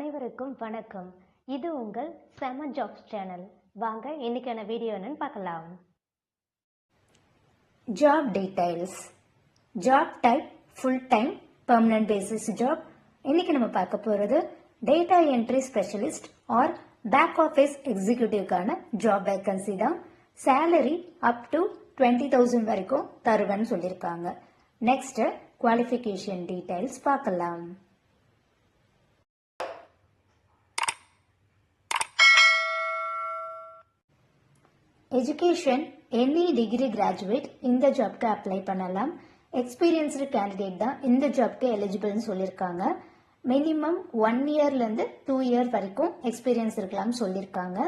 அனைவருக்கும் வணக்கம். இது உங்கள் செம ஜாப்ஸ் சேனல். வாங்க இன்னைக்கான வீடியோ என்னன்னு பார்க்கலாம். Job details. Job type full time permanent basis job. இன்னைக்கு நம்ம பார்க்க போறது data entry specialist or back office executive கான job vacancy தான். salary up to 20,000 வரைக்கும் தருவன்னு சொல்லிருக்காங்க. next qualification details பார்க்கலாம். எஜுகேஷன் எனி டிகிரி கிராஜுவேட் இந்த ஜாப்க்கு அப்ளை பண்ணலாம். எக்ஸ்பீரியன்ஸ்டு கேண்டிடேட் தான் இந்த ஜாப்க்கு எலிஜிபிள்னு சொல்லியிருக்காங்க. மினிமம் 1 இயர்லேருந்து 2 இயர் வரைக்கும் எக்ஸ்பீரியன்ஸ் இருக்கலாம்னு சொல்லியிருக்காங்க.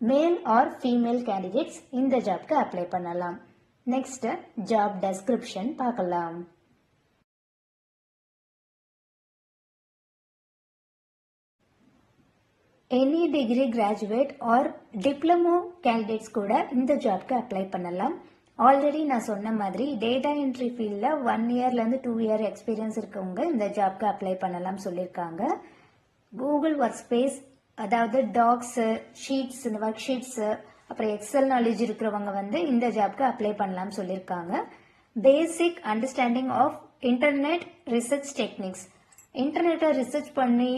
மேல் ஆர் ஃபீமேல் கேண்டிடேட்ஸ் இந்த ஜாப்க்கு அப்ளை பண்ணலாம். நெக்ஸ்ட் ஜாப் டெஸ்கிரிப்ஷன் பார்க்கலாம். Any degree graduate R diploma candidates கூட இந்த ஜாப்க்கு அப்ளை பண்ணலாம். ஆல்ரெடி நான் சொன்ன மாதிரி டேட்டா என்ட்ரி ஃபீல்டில் 1 இயர்லேருந்து 2 இயர் எக்ஸ்பீரியன்ஸ் இருக்கவங்க இந்த ஜாப்க்கு அப்ளை பண்ணலாம் சொல்லியிருக்காங்க. கூகுள் ஒர்க் ஸ்பேஸ், அதாவது டாக்ஸு, ஷீட்ஸ், இந்த ஒர்க் ஷீட்ஸு, அப்புறம் எக்ஸல் நாலேஜ் இருக்கிறவங்க இந்த ஜாப்க்கு அப்ளை பண்ணலாம் சொல்லியிருக்காங்க. Basic understanding of internet research techniques, இன்டர்நெட்டை ரிசர்ச் பண்ணி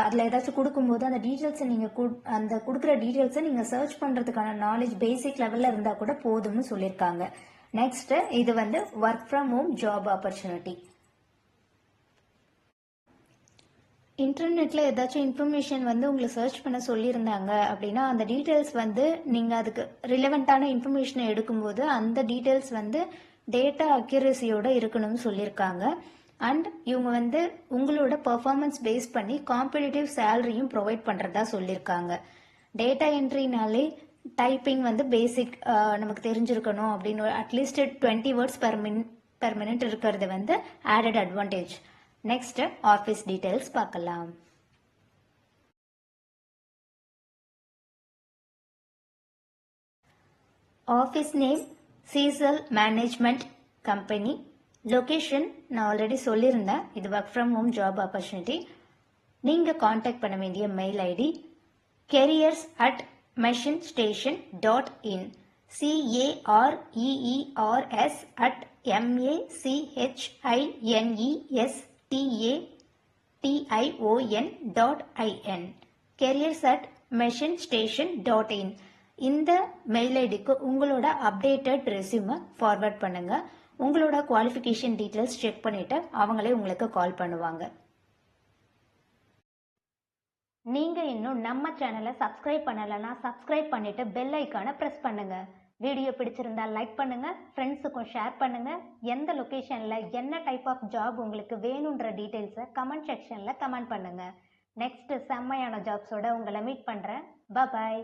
அதில் ஏதாச்சும் கொடுக்கும்போது அந்த டீட்டெயில்ஸை நீங்கள் அந்த கொடுக்குற டீட்டெயில்ஸை நீங்கள் சர்ச் பண்ணுறதுக்கான நாலேஜ் பேசிக் லெவலில் இருந்தால் கூட போதும்னு சொல்லியிருக்காங்க. நெக்ஸ்ட் இது work from home job opportunity. இன்டர்நெட்டில் ஏதாச்சும் இன்ஃபர்மேஷன் உங்களை சர்ச் பண்ண சொல்லியிருந்தாங்க அப்படின்னா அந்த டீட்டெயில்ஸ் நீங்கள் அதுக்கு ரிலவெண்ட்டான இன்ஃபர்மேஷனை எடுக்கும்போது அந்த டீட்டெயில்ஸ் டேட்டா அக்யூரஸியோட இருக்கணும்னு சொல்லியிருக்காங்க. அண்ட் இவங்க உங்களோட பெர்ஃபார்மன்ஸ் பேஸ் பண்ணி காம்படிட்டிவ் சேலரியும் ப்ரொவைட் பண்ணுறதா சொல்லியிருக்காங்க. டேட்டா என்ட்ரினாலே டைப்பிங் பேசிக் நமக்கு தெரிஞ்சிருக்கணும் அப்படின்னு அட்லீஸ்ட் 20 வேர்ட்ஸ் பெர் மினிட் இருக்கிறது added advantage. Next office details பார்க்கலாம். Office name சீசல் management company. Location நான் ஆல்ரெடி சொல்லியிருந்தேன், இது work from home job opportunity. நீங்கள் காண்டாக்ட் பண்ண வேண்டிய mail ID careers@machinstation.in, careers@machinstation.in, careers@machinstation.in. இந்த மெயில் ஐடிக்கு உங்களோட அப்டேட்டட் ரெஸ்யூமை ஃபார்வர்ட் பண்ணுங்க. உங்களோட குவாலிஃபிகேஷன் டீட்டெயில்ஸ் செக் பண்ணிட்டு அவங்களே உங்களுக்கு கால் பண்ணுவாங்க. நீங்க இன்னும் நம்ம சேனலை சப்ஸ்கிரைப் பண்ணலைன்னா சப்ஸ்கிரைப் பண்ணிட்டு பெல் ஐக்கானை பிரஸ் பண்ணுங்க. வீடியோ பிடிச்சிருந்தா லைக் பண்ணுங்க, ஃப்ரெண்ட்ஸுக்கும் ஷேர் பண்ணுங்க. எந்த லொகேஷன்ல என்ன டைப் ஆஃப் ஜாப் உங்களுக்கு வேணுன்ற டீட்டெயில்ஸை கமெண்ட் செக்ஷன்ல கமெண்ட் பண்ணுங்க. நெக்ஸ்ட் செம்மையான ஜாப்ஸோட உங்களை மீட் பண்றேன். பாய்.